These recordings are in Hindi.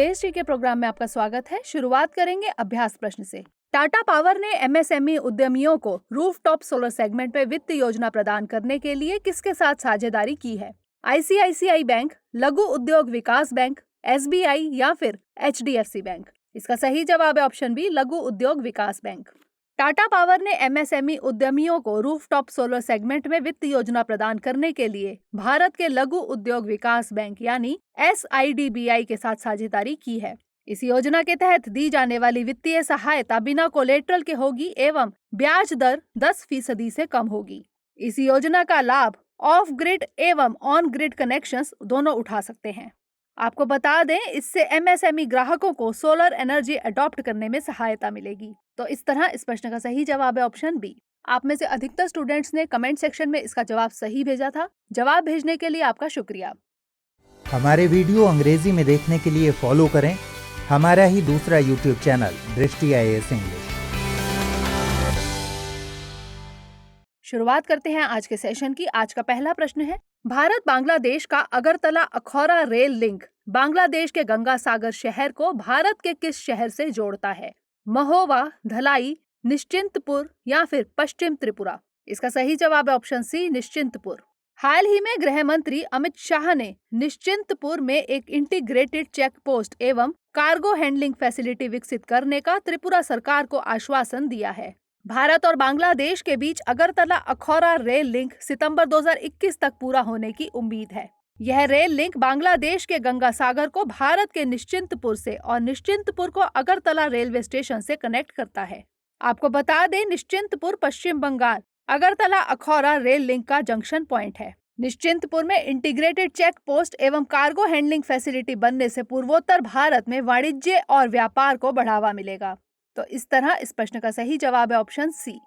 डे के प्रोग्राम में आपका स्वागत है। शुरुआत करेंगे अभ्यास प्रश्न से। टाटा पावर ने एमएसएमई उद्यमियों को रूफटॉप सोलर सेगमेंट में वित्त योजना प्रदान करने के लिए किसके साथ साझेदारी की है? आईसीआईसीआई बैंक, लघु उद्योग विकास बैंक, एसबीआई या फिर एचडीएफसी बैंक? इसका सही जवाब है ऑप्शन बी, लघु उद्योग विकास बैंक। टाटा पावर ने एमएसएमई उद्यमियों को रूफटॉप सोलर सेगमेंट में वित्त योजना प्रदान करने के लिए भारत के लघु उद्योग विकास बैंक यानी एसआईडीबीआई के साथ साझेदारी की है। इस योजना के तहत दी जाने वाली वित्तीय सहायता बिना कोलेट्रल के होगी एवं ब्याज दर 10% से कम होगी। इस योजना का लाभ ऑफ ग्रिड एवं ऑन ग्रिड कनेक्शंस दोनों उठा सकते हैं। आपको बता दें, इससे एमएसएमई ग्राहकों को सोलर एनर्जी अडॉप्ट करने में सहायता मिलेगी। तो इस तरह इस प्रश्न का सही जवाब है ऑप्शन बी। आप में से अधिकतर स्टूडेंट्स ने कमेंट सेक्शन में इसका जवाब सही भेजा था। जवाब भेजने के लिए आपका शुक्रिया। हमारे वीडियो अंग्रेजी में देखने के लिए फॉलो करें हमारा ही दूसरा यूट्यूब चैनल दृष्टि IAS इंग्लिश। शुरुआत करते हैं आज के सेशन की। आज का पहला प्रश्न है, भारत बांग्लादेश का अगरतला अखौरा रेल लिंक बांग्लादेश के गंगा सागर शहर को भारत के किस शहर से जोड़ता है? महोबा, धलाई, निश्चिंतपुर या फिर पश्चिम त्रिपुरा? इसका सही जवाब है ऑप्शन सी, निश्चिंतपुर। हाल ही में गृह मंत्री अमित शाह ने निश्चिंतपुर में एक इंटीग्रेटेड चेक पोस्ट एवं कार्गो हैंडलिंग फैसिलिटी विकसित करने का त्रिपुरा सरकार को आश्वासन दिया है। भारत और बांग्लादेश के बीच अगरतला अखौरा रेल लिंक सितंबर 2021 तक पूरा होने की उम्मीद है। यह रेल लिंक बांग्लादेश के गंगा सागर को भारत के निश्चिंतपुर से और निश्चिंतपुर को अगरतला रेलवे स्टेशन से कनेक्ट करता है। आपको बता दें, निश्चिंतपुर पश्चिम बंगाल अगरतला अखौरा रेल लिंक का जंक्शन पॉइंट है। निश्चिंतपुर में इंटीग्रेटेड चेक पोस्ट एवं कार्गो हैंडलिंग फैसिलिटी बनने से पूर्वोत्तर भारत में वाणिज्य और व्यापार को बढ़ावा मिलेगा। तो इस तरह इस प्रश्न का सही जवाब है ऑप्शन सी।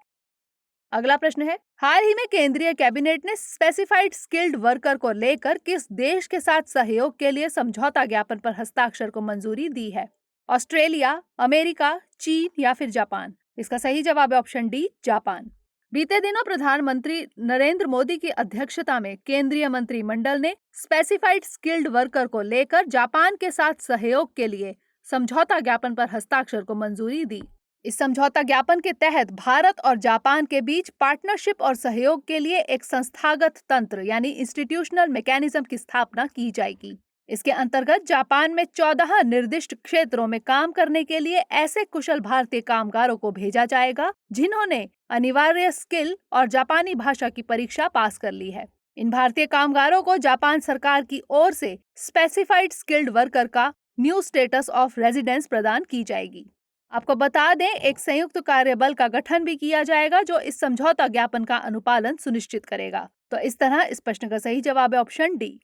अगला प्रश्न है, हाल ही में केंद्रीय कैबिनेट ने स्पेसिफाइड स्किल्ड वर्कर को लेकर किस देश के साथ सहयोग के लिए समझौता ज्ञापन पर हस्ताक्षर को मंजूरी दी है? ऑस्ट्रेलिया, अमेरिका, चीन या फिर जापान? इसका सही जवाब है ऑप्शन डी, जापान। बीते दिनों प्रधानमंत्री नरेंद्र मोदी की अध्यक्षता में केंद्रीय मंत्रिमंडल ने स्पेसिफाइड स्किल्ड वर्कर को लेकर जापान के साथ सहयोग के लिए समझौता ज्ञापन पर हस्ताक्षर को मंजूरी दी। इस समझौता ज्ञापन के तहत भारत और जापान के बीच पार्टनरशिप और सहयोग के लिए एक संस्थागत तंत्र यानी इंस्टीट्यूशनल मैकेनिज्म की स्थापना की जाएगी। इसके अंतर्गत जापान में 14 निर्दिष्ट क्षेत्रों में काम करने के लिए ऐसे कुशल भारतीय कामगारों को भेजा जाएगा जिन्होंने अनिवार्य स्किल और जापानी भाषा की परीक्षा पास कर ली है। इन भारतीय कामगारों को जापान सरकार की ओर से स्पेसिफाइड स्किल्ड वर्कर का न्यू स्टेटस ऑफ रेजिडेंस प्रदान की जाएगी। आपको बता दें, एक संयुक्त कार्यबल का गठन भी किया जाएगा जो इस समझौता ज्ञापन का अनुपालन सुनिश्चित करेगा। तो इस तरह इस प्रश्न का सही जवाब है ऑप्शन डी।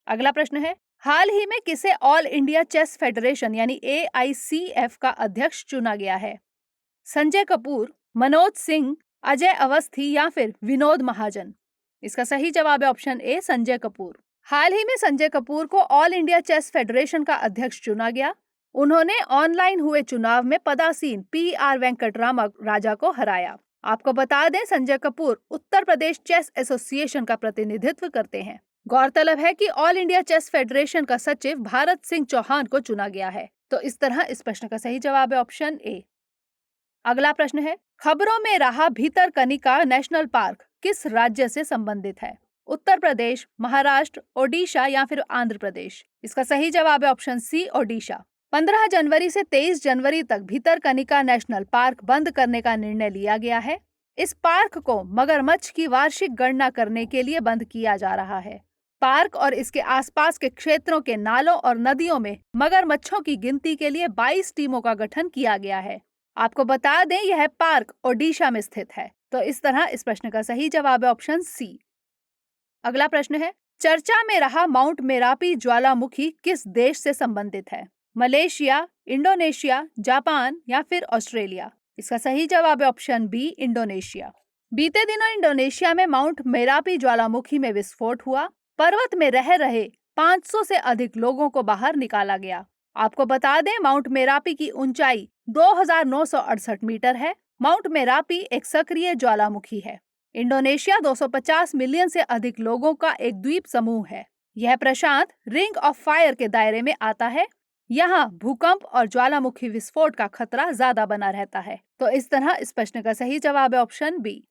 अगला प्रश्न है, हाल ही में किसे ऑल इंडिया चेस फेडरेशन यानी AICF का अध्यक्ष चुना गया है? संजय कपूर, मनोज सिंह, अजय अवस्थी या फिर विनोद महाजन? इसका सही जवाब है ऑप्शन ए, संजय कपूर। हाल ही में संजय कपूर को ऑल इंडिया चेस फेडरेशन का अध्यक्ष चुना गया। उन्होंने ऑनलाइन हुए चुनाव में पदासीन PR वेंकटरामा राजा को हराया। आपको बता दें, संजय कपूर उत्तर प्रदेश चेस एसोसिएशन का प्रतिनिधित्व करते हैं। गौरतलब है कि ऑल इंडिया चेस फेडरेशन का सचिव भारत सिंह चौहान को चुना गया है। तो इस तरह इस प्रश्न का सही जवाब है ऑप्शन ए। अगला प्रश्न है, खबरों में रहा भितरकनिका नेशनल पार्क किस राज्य से संबंधित है? उत्तर प्रदेश, महाराष्ट्र, ओडिशा या फिर आंध्र प्रदेश? इसका सही जवाब है ऑप्शन सी, ओडिशा। 15 जनवरी से 23 जनवरी तक भितरकनिका नेशनल पार्क बंद करने का निर्णय लिया गया है। इस पार्क को मगरमच्छ की वार्षिक गणना करने के लिए बंद किया जा रहा है। पार्क और इसके आसपास के क्षेत्रों के नालों और नदियों में मगरमच्छों की गिनती के लिए 22 टीमों का गठन किया गया है। आपको बता दें, यह पार्क ओडिशा में स्थित है। तो इस तरह इस प्रश्न का सही जवाब है ऑप्शन सी। अगला प्रश्न है, चर्चा में रहा माउंट मेरापी ज्वालामुखी किस देश से संबंधित है? मलेशिया, इंडोनेशिया, जापान या फिर ऑस्ट्रेलिया? इसका सही जवाब है ऑप्शन बी, इंडोनेशिया। बीते दिनों इंडोनेशिया में माउंट मेरापी ज्वालामुखी में विस्फोट हुआ। पर्वत में रह रहे 500 से अधिक लोगों को बाहर निकाला गया। आपको बता दें, माउंट मेरापी की ऊंचाई 2968 मीटर है। माउंट मेरापी एक सक्रिय ज्वालामुखी है। इंडोनेशिया 250 मिलियन से अधिक लोगों का एक द्वीप समूह है। यह प्रशांत रिंग ऑफ फायर के दायरे में आता है। यहाँ भूकंप और ज्वालामुखी विस्फोट का खतरा ज्यादा बना रहता है। तो इस तरह इस प्रश्न का सही जवाब है ऑप्शन बी।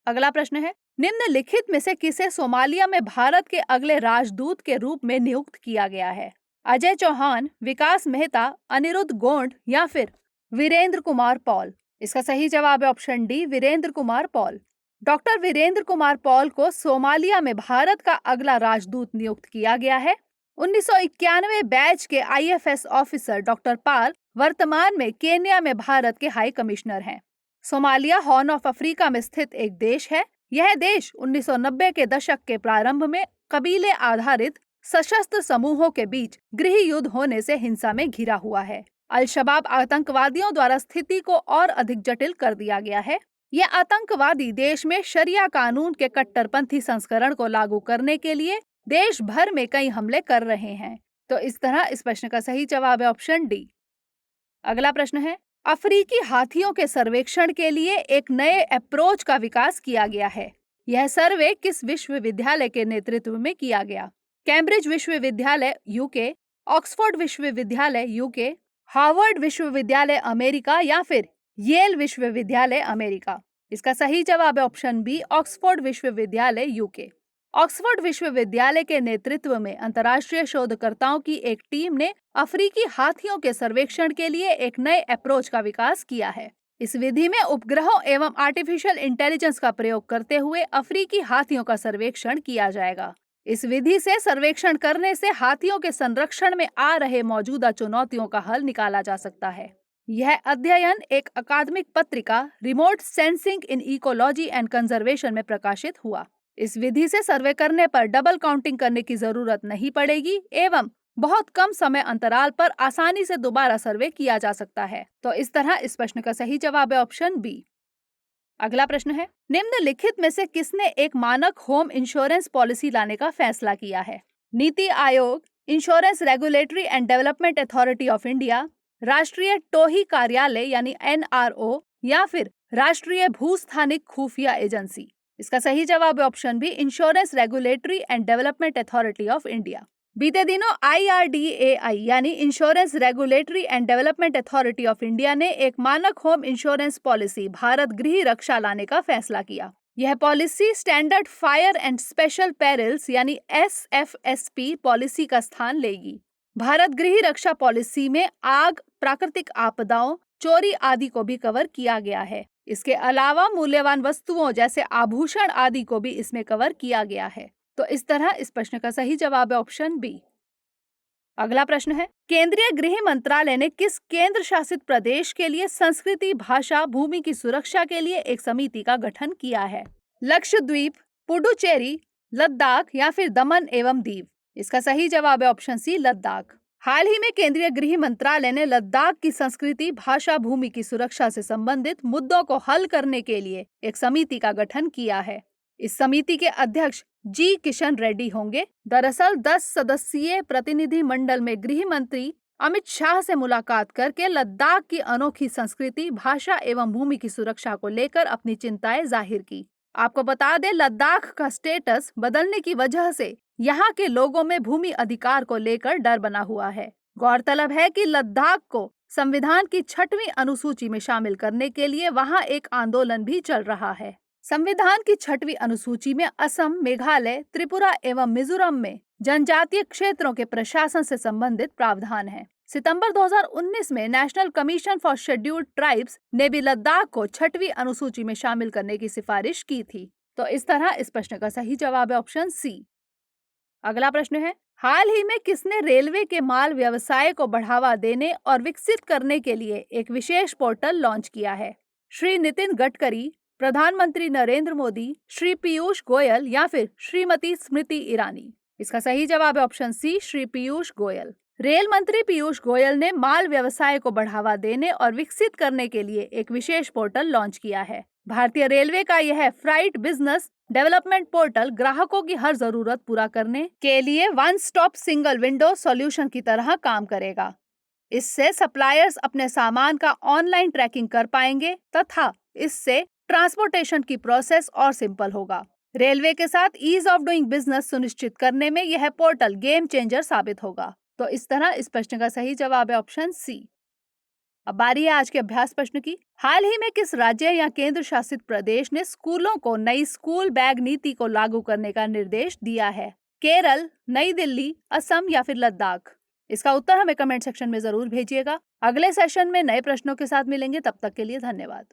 अगला प्रश्न है, निम्नलिखित में से किसे सोमालिया में भारत के अगले राजदूत के रूप में नियुक्त किया गया है? अजय चौहान, विकास मेहता, अनिरुद्ध गोंड या फिर वीरेंद्र कुमार पॉल? इसका सही जवाब है option D, Virendra Kumar Paul. Doctor Virendra Kumar Paul को सोमालिया में भारत का अगला राजदूत नियुक्त किया गया है। 1991 बैच के IFS ऑफिसर डॉक्टर पाल वर्तमान में केन्या में भारत के हाई कमिश्नर हैं। सोमालिया हॉर्न ऑफ अफ्रीका में स्थित एक देश है। यह देश 1990 के दशक के प्रारंभ में कबीले आधारित सशस्त्र समूहों के बीच गृह युद्ध होने से हिंसा में घिरा हुआ है। अल-शबाब आतंकवादियों द्वारा स्थिति को और अधिक जटिल कर दिया गया है। ये आतंकवादी देश में शरिया कानून के कट्टरपंथी संस्करण को लागू करने के लिए देश भर में कई हमले कर रहे हैं। तो इस तरह इस प्रश्न का सही जवाब है ऑप्शन डी। अगला प्रश्न है, अफ्रीकी हाथियों के सर्वेक्षण के लिए एक नए अप्रोच का विकास किया गया है। यह सर्वे किस विश्वविद्यालय के नेतृत्व में किया गया? कैम्ब्रिज विश्वविद्यालय यूके, ऑक्सफोर्ड विश्वविद्यालय यूके, हार्वर्ड विश्वविद्यालय अमेरिका या फिर येल विश्वविद्यालय अमेरिका? इसका सही जवाब है ऑप्शन बी, ऑक्सफोर्ड विश्वविद्यालय यूके। ऑक्सफोर्ड विश्वविद्यालय के नेतृत्व में अंतर्राष्ट्रीय शोधकर्ताओं की एक टीम ने अफ्रीकी हाथियों के सर्वेक्षण के लिए एक नए अप्रोच का विकास किया है। इस विधि में उपग्रहों एवं आर्टिफिशियल इंटेलिजेंस का प्रयोग करते हुए अफ्रीकी हाथियों का सर्वेक्षण किया जाएगा। इस विधि से सर्वेक्षण करने से हाथियों के संरक्षण में आ रहे मौजूदा चुनौतियों का हल निकाला जा सकता है। यह अध्ययन एक अकादमिक पत्रिका remote sensing in ecology and conservation में प्रकाशित हुआ। इस विधि से सर्वे करने पर डबल काउंटिंग करने की जरूरत नहीं पड़ेगी एवं बहुत कम समय अंतराल पर आसानी से दोबारा सर्वे किया जा सकता है। तो इस तरह इस प्रश्न का सही जवाब है ऑप्शन बी। अगला प्रश्न है, निम्नलिखित में से किसने एक मानक होम इंश्योरेंस पॉलिसी लाने का फैसला किया है? NITI Aayog, insurance regulatory and development authority of India, राष्ट्रीय टोही कार्यालय यानी NRO या फिर राष्ट्रीय भूस्थानिक खुफिया एजेंसी? इसका सही जवाब है option B, insurance regulatory and development authority of India. बीते दिनों IRDAI यानी insurance regulatory and development authority of India ने एक मानक होम इंश्योरेंस पॉलिसी भारत गृह रक्षा लाने का फैसला किया। यह policy standard fire and special perils यानी SFSP पॉलिसी का स्थान लेगी। भारत गृह रक्षा पॉलिसी में आग, प्राकृतिक आपदाओं, चोरी आदि को भी कवर किया गया है। इसके अलावा मूल्यवान वस्तुओं जैसे आभूषण आदि को भी इसमें कवर किया गया है। तो इस तरह इस प्रश्न का सही जवाब है ऑप्शन बी। अगला प्रश्न है, केंद्रीय गृह मंत्रालय ने किस केंद्र शासित प्रदेश के लिए संस्कृति, भाषा, भूमि की सुरक्षा के लिए एक समिति का गठन किया है? लक्षद्वीप, पुडुचेरी, लद्दाख या फिर दमन एवं दीव? इसका सही जवाब है ऑप्शन सी, लद्दाख। हाल ही में केंद्रीय गृह मंत्रालय ने लद्दाख की संस्कृति, भाषा, भूमि की सुरक्षा से संबंधित मुद्दों को हल करने के लिए एक समिति का गठन किया है। इस समिति के अध्यक्ष जी किशन रेड्डी होंगे। दरअसल 10 सदस्यीय प्रतिनिधि मंडल में गृह मंत्री अमित शाह से मुलाकात करके लद्दाख की अनोखी संस्कृति, भाषा एवं भूमि की सुरक्षा को लेकर अपनी चिंताएं जाहिर की। आपको बता दें, लद्दाख का स्टेटस बदलने की वजह से यहाँ के लोगों में भूमि अधिकार को लेकर डर बना हुआ है। गौरतलब है कि लद्दाख को संविधान की 6वीं अनुसूची में शामिल करने के लिए वहाँ एक आंदोलन भी चल रहा है। संविधान की 6वीं अनुसूची में असम, मेघालय, त्रिपुरा एवं मिजोरम में जनजातीय क्षेत्रों के प्रशासन से संबंधित प्रावधान है। सितंबर 2019 में national commission for scheduled tribes ने भी लद्दाख को 6वीं अनुसूची में शामिल करने की सिफारिश की थी। तो इस तरह इस प्रश्न का सही जवाब है ऑप्शन सी। अगला प्रश्न है, हाल ही में किसने रेलवे के माल व्यवसाय को बढ़ावा देने और विकसित करने के लिए एक विशेष पोर्टल लॉन्च किया है? श्री नितिन गडकरी, प्रधानमंत्री नरेंद्र मोदी, श्री पीयूष गोयल या फिर श्रीमती स्मृति ईरानी? इसका सही जवाब है option C, Shri Piyush Goyal. Rail मंत्री पीयूष गोयल ने माल व्यवसाय को बढ़ावा देने और विकसित करने के लिए एक विशेष पोर्टल लॉन्च किया है। भारतीय रेलवे का यह फ्राइट बिजनेस डेवलपमेंट पोर्टल ग्राहकों की हर जरूरत पूरा करने के लिए one stop single window solution की तरह काम करेगा। इससे सप्लायर्स अपने सामान का ऑनलाइन ट्रैकिंग कर पाएंगे तथा इससे ट्रांसपोर्टेशन की प्रोसेस और सिंपल होगा। रेलवे के साथ ईज ऑफ डूइंग बिजनेस सुनिश्चित करने में यह पोर्टल गेम चेंजर साबित होगा। तो इस तरह इस प्रश्न का सही जवाब है ऑप्शन सी। अब बारी है आज के अभ्यास प्रश्न की। हाल ही में किस राज्य या केंद्र शासित प्रदेश ने स्कूलों को नई स्कूल बैग नीति को लागू करने का निर्देश दिया है? केरल, नई दिल्ली, असम या फिर लद्दाख? इसका उत्तर हमें कमेंट सेक्शन में जरूर भेजिएगा। अगले सेशन में नए प्रश्नों के साथ मिलेंगे, तब तक के लिए धन्यवाद।